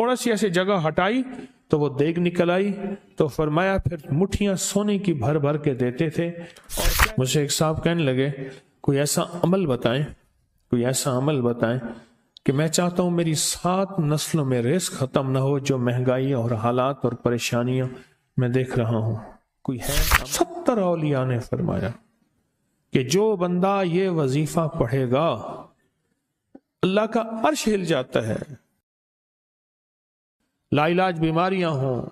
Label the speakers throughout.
Speaker 1: تھوڑا سی ایسے جگہ ہٹائی تو وہ دیگ نکل آئی، تو فرمایا پھر مٹھیاں سونے کی بھر بھر کے دیتے تھے۔ اور مجھے ایک صاحب کہنے لگے کوئی ایسا عمل بتائیں، کوئی ایسا عمل بتائیں کہ میں چاہتا ہوں میری 7 نسلوں میں رزق ختم نہ ہو، جو مہنگائی اور حالات اور پریشانیاں میں دیکھ رہا ہوں، کوئی ہے؟ 70 اولیاء نے فرمایا کہ جو بندہ یہ وظیفہ پڑھے گا اللہ کا عرش ہل جاتا ہے، لا علاج بیماریاں ہوں،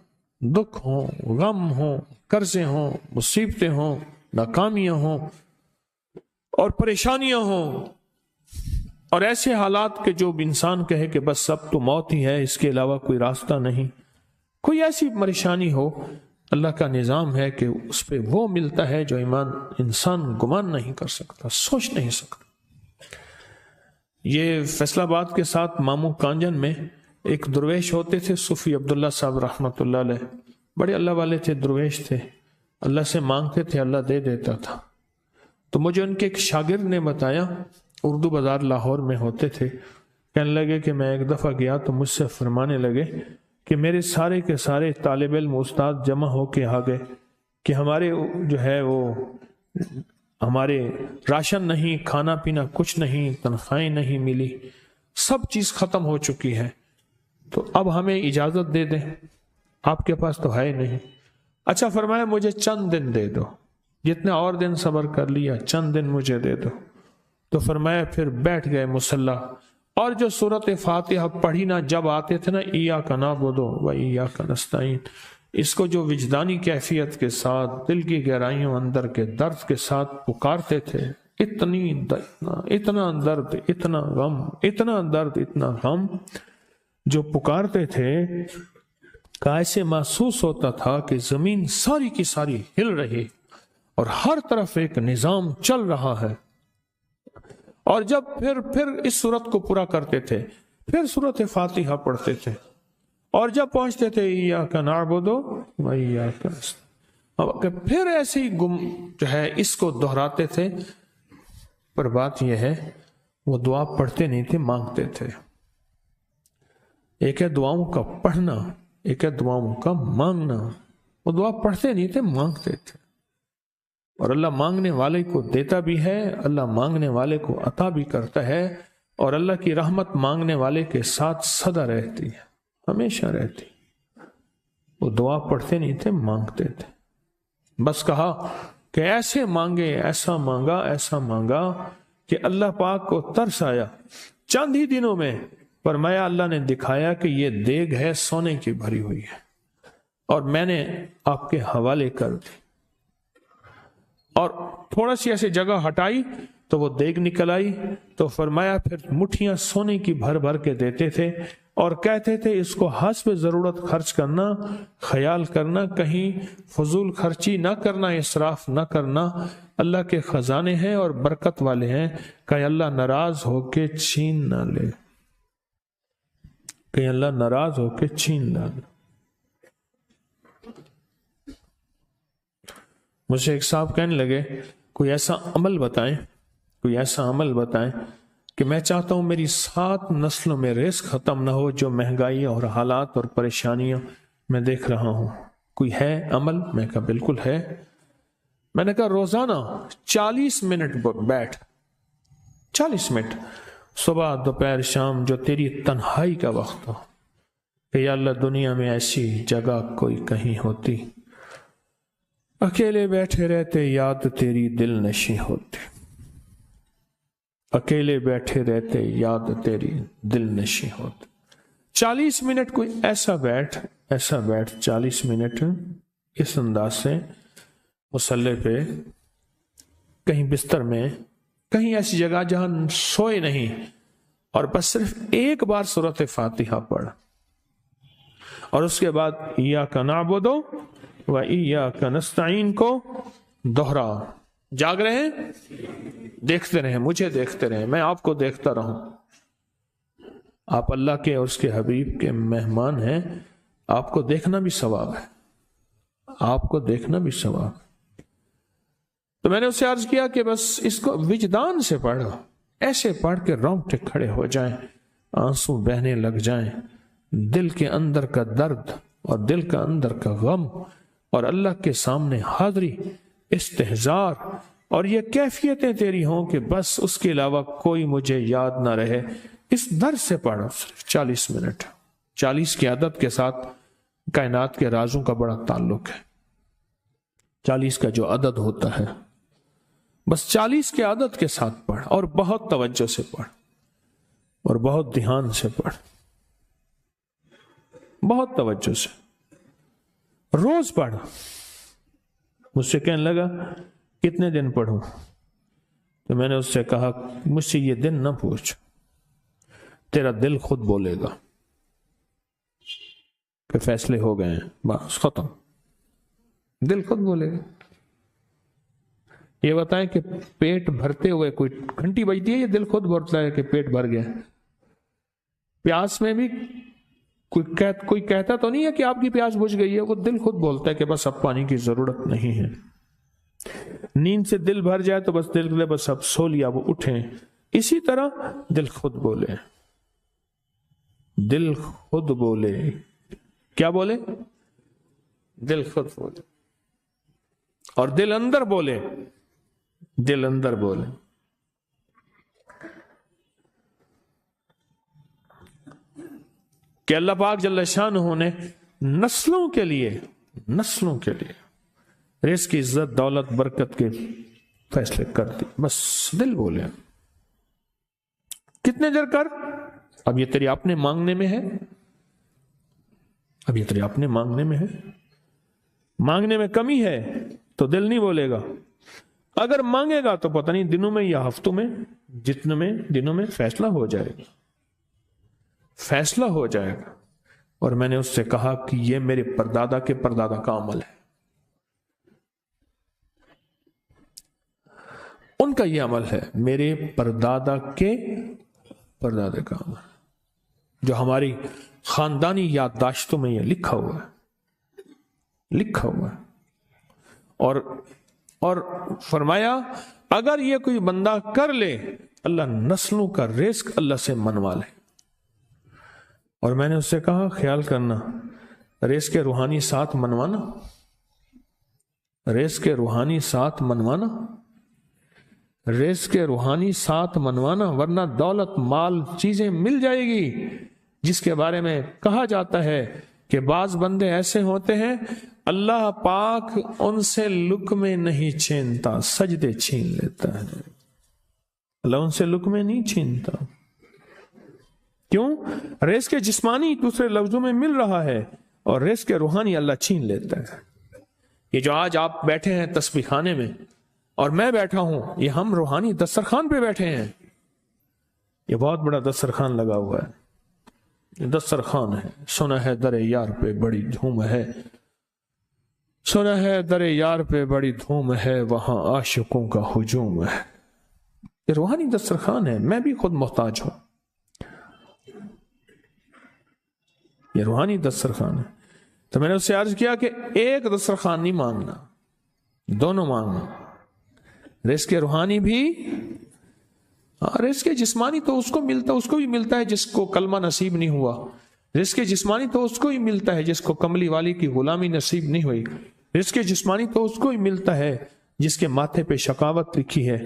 Speaker 1: دکھ ہوں، غم ہوں، قرضے ہوں، مصیبتیں ہوں، ناکامیاں ہوں اور پریشانیاں ہوں، اور ایسے حالات کہ جو انسان کہے کہ بس سب تو موت ہی ہے، اس کے علاوہ کوئی راستہ نہیں، کوئی ایسی پریشانی ہو، اللہ کا نظام ہے کہ اس پہ وہ ملتا ہے جو انسان گمان نہیں کر سکتا، سوچ نہیں سکتا۔ یہ فیصل آباد کے ساتھ مامو کانجن میں ایک درویش ہوتے تھے، صوفی عبداللہ صاحب رحمۃ اللہ علیہ، بڑے اللہ والے تھے، درویش تھے، اللہ سے مانگتے تھے، اللہ دے دیتا تھا۔ تو مجھے ان کے ایک شاگرد نے بتایا، اردو بازار لاہور میں ہوتے تھے، کہنے لگے کہ میں ایک دفعہ گیا تو مجھ سے فرمانے لگے کہ میرے سارے کے سارے طالب علم استاد جمع ہو کے آ گئے کہ ہمارے جو ہے وہ ہمارے راشن نہیں، کھانا پینا کچھ نہیں، تنخواہیں نہیں ملی، سب چیز ختم ہو چکی ہے، تو اب ہمیں اجازت دے دیں، آپ کے پاس تو ہے نہیں۔ اچھا فرمایا مجھے چند دن دے دو، جتنے اور دن صبر کر لیا، چند دن مجھے دے دو۔ تو فرمایا پھر بیٹھ گئے مصلی، اور جو سورۃ فاتحہ پڑھی نا جب آتے تھے نا، ایاک نعبد و ایاک نستعین، اس کو جو وجدانی کیفیت کے ساتھ دل کی گہرائیوں اندر کے درد کے ساتھ پکارتے تھے، اتنا درد، اتنا غم، اتنا درد، اتنا غم جو پکارتے تھے کہ ایسے محسوس ہوتا تھا کہ زمین ساری کی ساری ہل رہی اور ہر طرف ایک نظام چل رہا ہے۔ اور جب پھر اس صورت کو پورا کرتے تھے، پھر سورۃ فاتحہ پڑھتے تھے، اور جب پہنچتے تھے ایاک نعبد و ایاک نستعین، پھر ایسے ہی جو ہے اس کو دہراتے تھے۔ پر بات یہ ہے وہ دعا پڑھتے نہیں تھے، مانگتے تھے۔ ایک ہے دعاؤں کا پڑھنا، ایک ہے دعاؤں کا مانگنا۔ وہ دعا پڑھتے نہیں تھے، مانگتے تھے، اور اللہ مانگنے والے کو دیتا بھی ہے، اللہ مانگنے والے کو عطا بھی کرتا ہے، اور اللہ کی رحمت مانگنے والے کے ساتھ سدا رہتی ہے، ہمیشہ رہتی۔ وہ دعا پڑھتے نہیں تھے، مانگتے تھے۔ بس کہا کہ ایسے مانگے، ایسا مانگا، ایسا مانگا کہ اللہ پاک کو ترس آیا۔ چند ہی دنوں میں فرمایا اللہ نے دکھایا کہ یہ دیگ ہے، سونے کی بھری ہوئی ہے، اور میں نے آپ کے حوالے کر دی۔ اور تھوڑا سی ایسے جگہ ہٹائی تو وہ دیگ نکل آئی، تو فرمایا پھر مٹھیاں سونے کی بھر بھر کے دیتے تھے، اور کہتے تھے اس کو حسب ضرورت خرچ کرنا، خیال کرنا، کہیں فضول خرچی نہ کرنا، اسراف نہ کرنا، اللہ کے خزانے ہیں اور برکت والے ہیں، کہ اللہ ناراض ہو کے چھین نہ لے، کہ اللہ ناراض ہو کے چھین نہ لے۔ مجھے ایک صاحب کہنے لگے کوئی ایسا عمل بتائیں، کوئی ایسا عمل بتائیں کہ میں چاہتا ہوں میری 7 نسلوں میں رزق ختم نہ ہو، جو مہنگائی اور حالات اور پریشانیاں میں دیکھ رہا ہوں، کوئی ہے عمل؟ میں کہا بالکل ہے۔ میں نے کہا روزانہ 40 منٹ بیٹھ، 40 منٹ صبح دوپہر شام، جو تیری تنہائی کا وقت ہو، کہ یا اللہ دنیا میں ایسی جگہ کوئی کہیں ہوتی، اکیلے بیٹھے رہتے یاد تیری دل نشیں ہوتی، اکیلے بیٹھے رہتے یاد تیری دل نشیں ہوتی۔ 40 منٹ کوئی ایسا بیٹھ 40 منٹ اس انداز سے مصلی پہ، کہیں بستر میں، کہیں ایسی جگہ جہاں سوئے نہیں، اور بس صرف ایک بار سورۃ فاتحہ پڑھ، اور اس کے بعد ایاک نعبد و ایاک نستعین کو دوہرا۔ جاگ رہے ہیں؟ دیکھتے رہیں، مجھے دیکھتے رہیں، میں آپ کو دیکھتا رہوں۔ آپ اللہ کے اور اس کے حبیب کے مہمان ہیں، آپ کو دیکھنا بھی ثواب ہے، آپ کو دیکھنا بھی ثواب ہے۔ تو میں نے اسے عرض کیا کہ بس اس کو وجدان سے پڑھو، ایسے پڑھ کے رونگٹے کھڑے ہو جائیں، آنسو بہنے لگ جائیں، دل کے اندر کا درد اور دل کا اندر کا غم اور اللہ کے سامنے حاضری، استحضار، اور یہ کیفیتیں تیری ہوں کہ بس اس کے علاوہ کوئی مجھے یاد نہ رہے، اس درد سے پڑھو صرف 40 منٹ۔ 40 کی عدد کے ساتھ کائنات کے رازوں کا بڑا تعلق ہے۔ 40 کا جو عدد ہوتا ہے، بس 40 کے عدد کے ساتھ پڑھ، اور بہت توجہ سے پڑھ، اور بہت دھیان سے پڑھ، بہت توجہ سے روز پڑھ۔ مجھ سے کہنے لگا کتنے دن پڑھوں؟ تو میں نے اس سے کہا مجھ سے یہ دن نہ پوچھ، تیرا دل خود بولے گا کہ فیصلے ہو گئے ہیں، بس ختم، دل خود بولے گا۔ یہ بتائیں کہ پیٹ بھرتے ہوئے کوئی گھنٹی بجتی ہے، یہ دل خود بولتا ہے کہ پیٹ بھر گیا۔ پیاس میں بھی کوئی کہتا تو نہیں ہے کہ آپ کی پیاس بجھ گئی ہے، وہ دل خود بولتا ہے کہ بس اب پانی کی ضرورت نہیں ہے۔ نیند سے دل بھر جائے تو بس دل لے بس اب سو لیا، وہ اٹھیں۔ اسی طرح دل خود بولے، دل خود بولے، کیا بولے؟ دل خود بولے، اور دل اندر بولے، دل اندر بولے۔ کہ اللہ پاک جل شانہ نے نسلوں کے لیے رزق کی عزت، دولت، برکت کے فیصلے کر دی، بس دل بولے۔ کتنے دیر کر؟ اب یہ تیری اپنے مانگنے میں ہے، اب یہ تیری اپنے مانگنے میں ہے۔ مانگنے میں کمی ہے تو دل نہیں بولے گا، اگر مانگے گا تو پتہ نہیں دنوں میں یا ہفتوں میں، جتنے دنوں میں فیصلہ ہو جائے گا، فیصلہ ہو جائے گا۔ اور میں نے اس سے کہا کہ یہ میرے پردادا کے پردادا کا عمل ہے، ان کا یہ عمل ہے، میرے پردادا کے پردادا کا عمل، جو ہماری خاندانی یادداشتوں میں یہ لکھا ہوا ہے۔ اور فرمایا اگر یہ کوئی بندہ کر لے، اللہ نسلوں کا رزق اللہ سے منوا لے۔ اور میں نے اس سے کہا خیال کرنا، رزق کے روحانی ساتھ منوانا، رزق کے روحانی ساتھ منوانا، رزق کے روحانی ساتھ منوانا، ورنہ دولت، مال، چیزیں مل جائے گی جس کے بارے میں کہا جاتا ہے کہ بعض بندے ایسے ہوتے ہیں اللہ پاک ان سے لقمے نہیں چھینتا، سجدے چھین لیتا ہے۔ اللہ ان سے لقمے نہیں چھینتا، کیوں؟ رزق جسمانی دوسرے لفظوں میں مل رہا ہے، اور رزق روحانی اللہ چھین لیتا ہے۔ یہ جو آج آپ بیٹھے ہیں تسبیح خانے میں اور میں بیٹھا ہوں، یہ ہم روحانی دسترخوان پہ بیٹھے ہیں۔ یہ بہت بڑا دسترخوان لگا ہوا ہے، یہ دسترخوان ہے۔ سنا ہے در یار پہ بڑی دھوم ہے، سنا ہے در یار پہ بڑی دھوم ہے، وہاں عاشقوں کا ہجوم ہے۔ یہ روحانی دسترخوان ہے، میں بھی خود محتاج ہوں، یہ روحانی دسترخوان ہے۔ تو میں نے اس سے عرض کیا کہ ایک دسترخوان نہیں مانگنا، دونوں مانگنا، رزق روحانی بھی، رزق جسمانی تو اس کو بھی ملتا ہے جس کو کلمہ نصیب نہیں ہوا، رزق جسمانی تو اس کو ہی ملتا ہے جس کو کملی والی کی غلامی نصیب نہیں ہوئی، رزق جسمانی تو اس کو ہی ملتا ہے جس کے ماتھے پہ شقاوت لکھی ہے،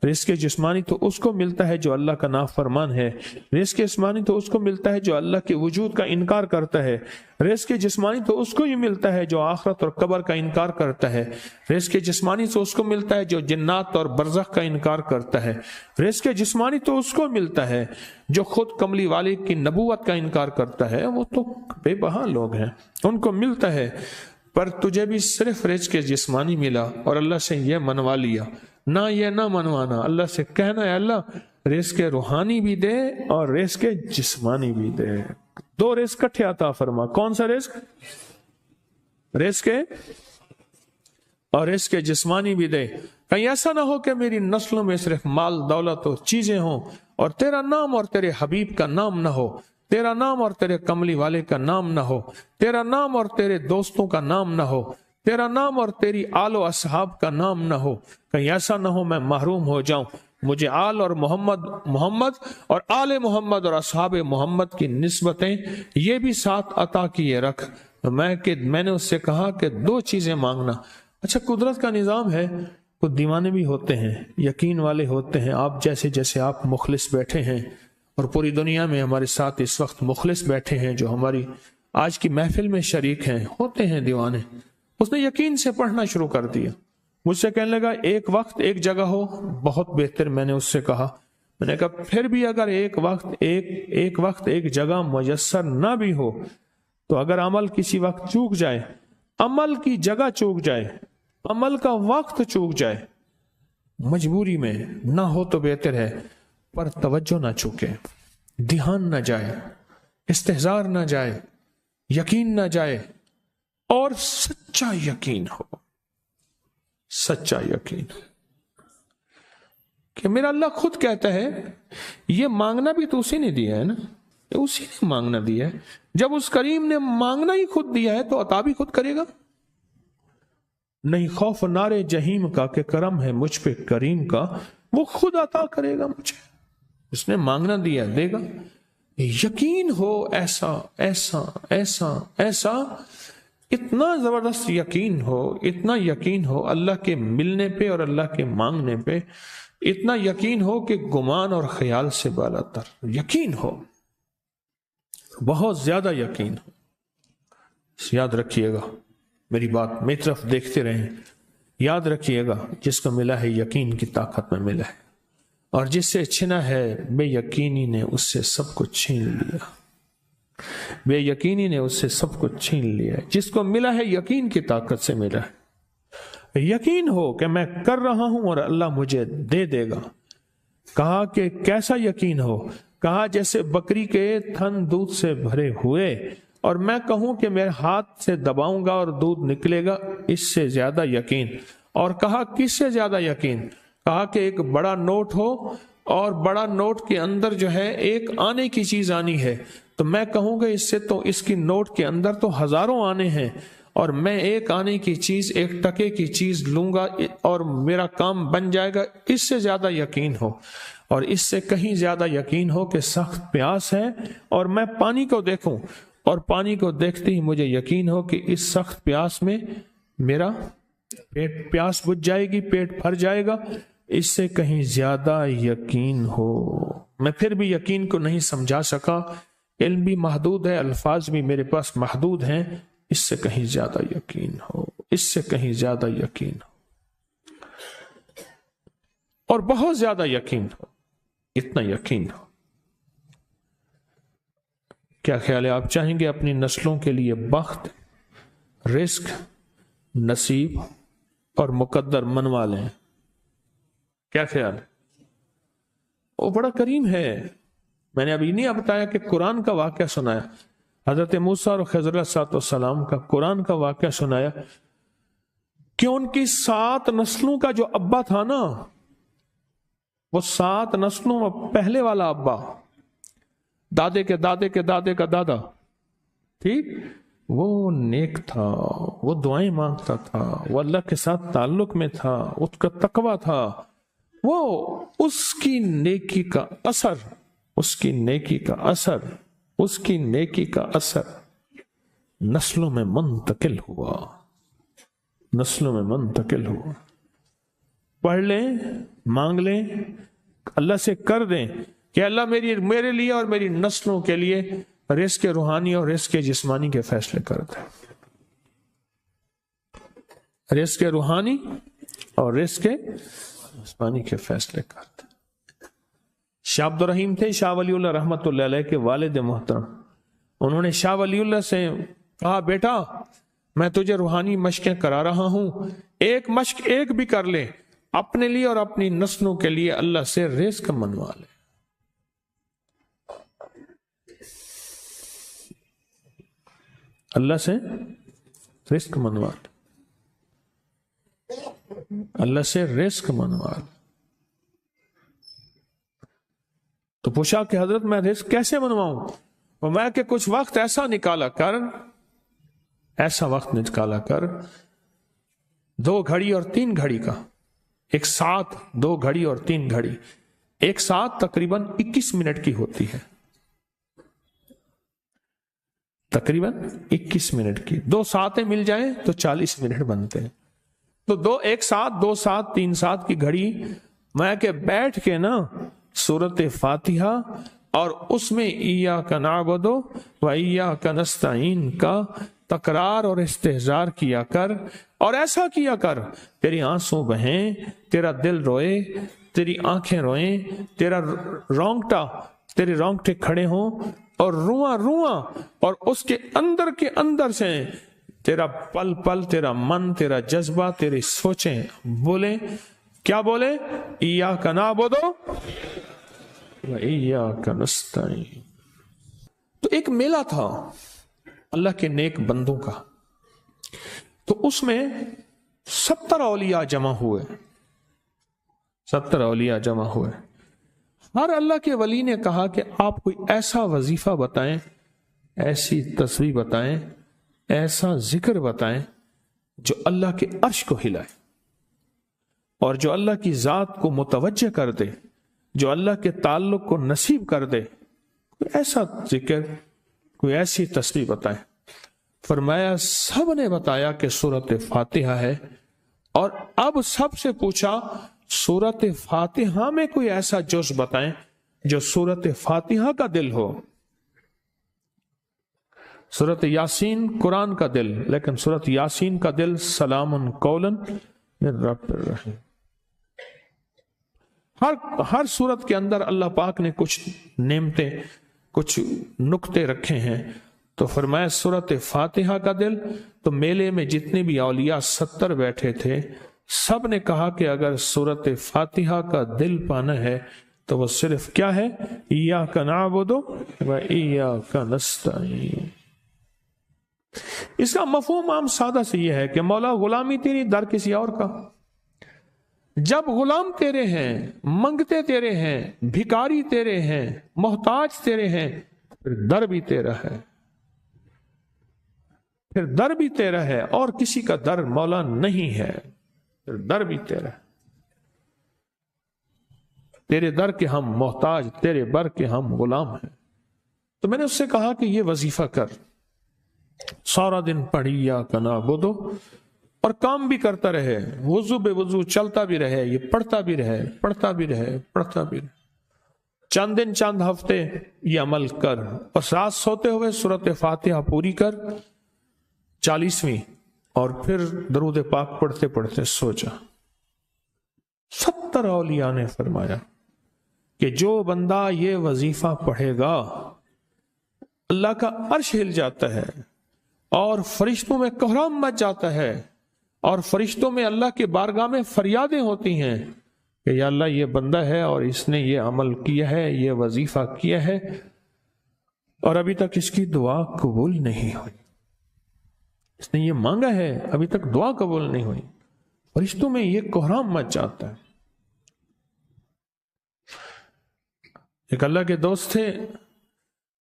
Speaker 1: رزق جسمانی تو اس کو ملتا ہے جو اللہ کا نافرمان ہے، رزق جسمانی تو اس کو ملتا ہے جو اللہ کے وجود کا انکار کرتا ہے، رزق جسمانی تو اس کو ہی ملتا ہے جو آخرت اور قبر کا انکار کرتا ہے، رزق جسمانی تو اس کو ملتا ہے جو جنات اور برزخ کا انکار کرتا ہے، رزق جسمانی تو اس کو ملتا ہے جو خود کملی والے کی نبوت کا انکار کرتا ہے، وہ تو بے بہا لوگ ہیں، ان کو ملتا ہے۔ پر تجھے بھی صرف رزق جسمانی ملا اور اللہ سے یہ منوا لیا، نہ یہ نہ منوانا، اللہ سے کہنا ہے اللہ رزق روحانی بھی دے اور رزق جسمانی بھی دے، دو رزق کٹھے عطا فرما۔ کون سا رزق؟ رزق اور رزق جسمانی بھی دے۔ کہیں ایسا نہ ہو کہ میری نسلوں میں صرف مال، دولت اور چیزیں ہوں اور تیرا نام اور تیرے حبیب کا نام نہ ہو، تیرا نام اور تیرے کملی والے کا نام نہ ہو، تیرا نام اور تیرے دوستوں کا نام نہ ہو، تیرا نام اور تیری آل و اصحاب کا نام نہ ہو، کہیں ایسا نہ ہو میں محروم ہو جاؤں مجھے آل اور محمد اور آل محمد اور اصحاب محمد کی نسبتیں یہ بھی ساتھ عطا کیے رکھ۔ میں نے اس سے کہا کہ 2 چیزیں مانگنا۔ اچھا، قدرت کا نظام ہے، کچھ دیوانے بھی ہوتے ہیں، یقین والے ہوتے ہیں، آپ جیسے آپ مخلص بیٹھے ہیں، اور پوری دنیا میں ہمارے ساتھ اس وقت مخلص بیٹھے ہیں جو ہماری آج کی محفل میں شریک ہیں، ہوتے ہیں دیوانے۔ اس نے یقین سے پڑھنا شروع کر دیا، مجھ سے کہنے لگا ایک وقت ایک جگہ ہو بہت بہتر۔ میں نے اس سے کہا، میں نے کہا پھر بھی اگر ایک وقت ایک جگہ میسر نہ بھی ہو تو اگر عمل کسی وقت چوک جائے، عمل کی جگہ چوک جائے، عمل کا وقت چوک جائے، مجبوری میں نہ ہو تو بہتر ہے، پر توجہ نہ چوکے، دھیان نہ جائے، استحضار نہ جائے، یقین نہ جائے، اور سچا یقین ہو، سچا یقین کہ میرا اللہ خود کہتا ہے یہ مانگنا بھی تو اسی نے دیا ہے نا، اسی نے مانگنا دیا ہے۔ جب اس کریم نے مانگنا ہی خود دیا ہے تو عطا بھی خود کرے گا۔ نہیں خوف نارے جہیم کا کہ کرم ہے مجھ پہ کریم کا، وہ خود عطا کرے گا مجھے، اس نے مانگنا دیا دے گا۔ یقین ہو ایسا ایسا ایسا ایسا، اتنا زبردست یقین ہو، اتنا یقین ہو اللہ کے ملنے پہ اور اللہ کے مانگنے پہ، اتنا یقین ہو کہ گمان اور خیال سے بالا تر یقین ہو، بہت زیادہ یقین ہو۔ یاد رکھیے گا میری بات، میری طرف دیکھتے رہیں، یاد رکھیے گا جس کو ملا ہے یقین کی طاقت میں ملا ہے، اور جس سے چھنا ہے بے یقینی نے اس سے سب کچھ چھین لیا، بے یقینی نے اس سے سب کچھ چھین لیا۔ جس کو ملا ہے یقین کی طاقت سے ملا ہے، یقین ہو کہ میں کر رہا ہوں اور اللہ مجھے دے دے گا۔ کہا کہ کیسا یقین ہو؟ کہا جیسے بکری کے تھن دودھ سے بھرے ہوئے اور میں کہوں کہ میرے ہاتھ سے دباؤں گا اور دودھ نکلے گا، اس سے زیادہ یقین۔ اور کہا کس سے زیادہ یقین؟ کہا کہ ایک بڑا نوٹ ہو اور بڑا نوٹ کے اندر جو ہے ایک آنے کی چیز آنی ہے، تو میں کہوں گا اس سے تو اس کی نوٹ کے اندر تو ہزاروں آنے ہیں، اور میں ایک آنے کی چیز، ایک ٹکے کی چیز لوں گا اور میرا کام بن جائے گا۔ اس سے زیادہ یقین ہو، اور اس سے کہیں زیادہ یقین ہو کہ سخت پیاس ہے اور میں پانی کو دیکھوں، اور پانی کو دیکھتے ہی مجھے یقین ہو کہ اس سخت پیاس میں میرا پیاس بجھ جائے گی، پیٹ بھر جائے گا۔ اس سے کہیں زیادہ یقین ہو۔ میں پھر بھی یقین کو نہیں سمجھا سکا، علم بھی محدود ہے، الفاظ بھی میرے پاس محدود ہیں۔ اس سے کہیں زیادہ یقین ہو، اس سے کہیں زیادہ یقین ہو، اور بہت زیادہ یقین ہو، اتنا یقین ہو۔ کیا خیال ہے؟ آپ چاہیں گے اپنی نسلوں کے لیے بخت، رزق، نصیب اور مقدر منوا لیں؟ کیا خیال ہے؟ وہ بڑا کریم ہے۔ میں نے ابھی نہیں بتایا کہ قرآن کا واقعہ سنایا، حضرت موسیٰ اور خضر علیہ السلام کا قرآن کا واقعہ سنایا کہ ان کی 7 نسلوں کا جو ابا تھا نا، وہ 7 نسلوں میں پہلے والا ابا، دادے کے دادے کے دادے کا دادا، ٹھیک، وہ نیک تھا، وہ دعائیں مانگتا تھا، وہ اللہ کے ساتھ تعلق میں تھا، اس کا تقوی تھا، وہ اس کی نیکی کا اثر، اس کی نیکی کا اثر، اس کی نیکی کا اثر نسلوں میں منتقل ہوا، نسلوں میں منتقل ہوا۔ پڑھ لیں، مانگ لیں، اللہ سے کر دیں کہ اللہ میرے لیے اور میری نسلوں کے لیے رزق روحانی اور رزق جسمانی کے فیصلے کر دیں، رزق روحانی اور رزق جسمانی کے فیصلے کر دیں۔ شاہ عبد الرحیم تھے شاہ ولی اللہ رحمت اللہ علیہ کے والد محترم، انہوں نے شاہ ولی اللہ سے کہا بیٹا میں تجھے روحانی مشقیں کرا رہا ہوں، ایک مشق ایک بھی کر لے، اپنے لیے اور اپنی نسلوں کے لیے اللہ سے رزق منوا لے۔ اللہ سے رزق منوا لے، اللہ سے رزق منوا لے۔ تو پوچھا کہ حضرت میں رزق کیسے منواؤں؟ اور میں کہ کچھ وقت ایسا نکالا کر، ایسا وقت نکالا کر 2 گھڑی اور 3 گھڑی کا، ایک ساتھ 2 گھڑی اور 3 گھڑی ایک ساتھ تقریباً 21 منٹ کی ہوتی ہے، تقریباً 21 منٹ کی. 2 ساتیں مل جائیں تو 40 منٹ بنتے ہیں. تو 2 ایک ساتھ 2 ساتھ 3 ساتھ کی گھڑی میں کہ بیٹھ کے نا سورت فاتحہ اور اس میں ایاک نعبد و ایاک نستعین کا تکرار اور استحضار کیا کر، اور ایسا کیا کر تیری آنسوں بہیں، تیرا دل روئے، تیری آنکھیں روئیں، تیرے رونگٹے کھڑے ہوں اور رواں رواں، اور اس کے اندر سے تیرا پل پل، تیرا من، تیرا جذبہ، تیری سوچیں بولیں. کیا بولے؟ ایاک نعبد و ایاک نستعین. تو ایک میلہ تھا اللہ کے نیک بندوں کا، تو اس میں 70 اولیاء جمع ہوئے. 70 اولیاء جمع ہوئے. ہر اللہ کے ولی نے کہا کہ آپ کوئی ایسا وظیفہ بتائیں، ایسی تسبیح بتائیں، ایسا ذکر بتائیں جو اللہ کے عرش کو ہلائے اور جو اللہ کی ذات کو متوجہ کر دے، جو اللہ کے تعلق کو نصیب کر دے. کوئی ایسا ذکر، کوئی ایسی تسبیح بتائیں. فرمایا سب نے بتایا کہ سورت فاتحہ ہے، اور اب سب سے پوچھا سورت فاتحہ میں کوئی ایسا جز بتائیں جو سورت فاتحہ کا دل ہو. سورت یاسین قرآن کا دل، لیکن سورت یاسین کا دل سلام قولا من رب الرحیم. ہر سورت کے اندر اللہ پاک نے کچھ نعمتیں، کچھ نکتے رکھے ہیں. تو فرمایا سورت فاتحہ کا دل. تو میلے میں جتنے بھی اولیاء 70 بیٹھے تھے، سب نے کہا کہ اگر سورت فاتحہ کا دل پانا ہے تو وہ صرف کیا ہے؟ ایاک نعبد و ایاک نستعین. اس کا مفہوم عام سادہ سے یہ ہے کہ مولا غلامی تیری، در کسی اور کا. جب غلام تیرے ہیں، منگتے تیرے ہیں، بھکاری تیرے ہیں، محتاج تیرے ہیں، پھر در بھی تیرا ہے، پھر در بھی تیرا ہے، اور کسی کا در مولا نہیں ہے، پھر در بھی تیرا ہے. تیرے در کے ہم محتاج، تیرے بر کے ہم غلام ہیں. تو میں نے اس سے کہا کہ یہ وظیفہ کر، سارا دن پڑھی ایاک نعبد، اور کام بھی کرتا رہے، وضو بے وضو چلتا بھی رہے، یہ پڑھتا بھی رہے، پڑھتا بھی رہے، پڑھتا بھی رہے. چند دن چند ہفتے یہ عمل کر، اور رات سوتے ہوئے سورت فاتحہ پوری کر 40ویں، اور پھر درود پاک پڑھتے پڑھتے سو جا. 70 اولیاء نے فرمایا کہ جو بندہ یہ وظیفہ پڑھے گا اللہ کا عرش ہل جاتا ہے، اور فرشتوں میں کوہرام مچ جاتا ہے، اور فرشتوں میں اللہ کے بارگاہ میں فریادیں ہوتی ہیں کہ یا اللہ یہ بندہ ہے اور اس نے یہ عمل کیا ہے، یہ وظیفہ کیا ہے، اور ابھی تک اس کی دعا قبول نہیں ہوئی، اس نے یہ مانگا ہے ابھی تک دعا قبول نہیں ہوئی. فرشتوں میں یہ کوہرام مچ جاتا ہے. ایک اللہ کے دوست تھے،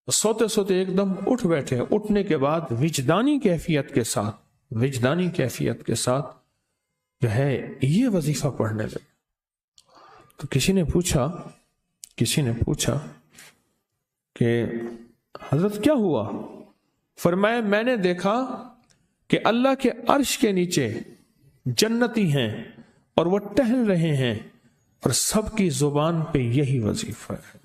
Speaker 1: سوتے سوتے ایک دم اٹھ بیٹھے. اٹھنے کے بعد وجدانی کیفیت کے ساتھ جو ہے یہ وظیفہ پڑھنے لگے. تو کسی نے پوچھا کہ حضرت کیا ہوا؟ فرمایا میں نے دیکھا کہ اللہ کے عرش کے نیچے جنتی ہیں اور وہ ٹہل رہے ہیں، اور سب کی زبان پہ یہی وظیفہ ہے.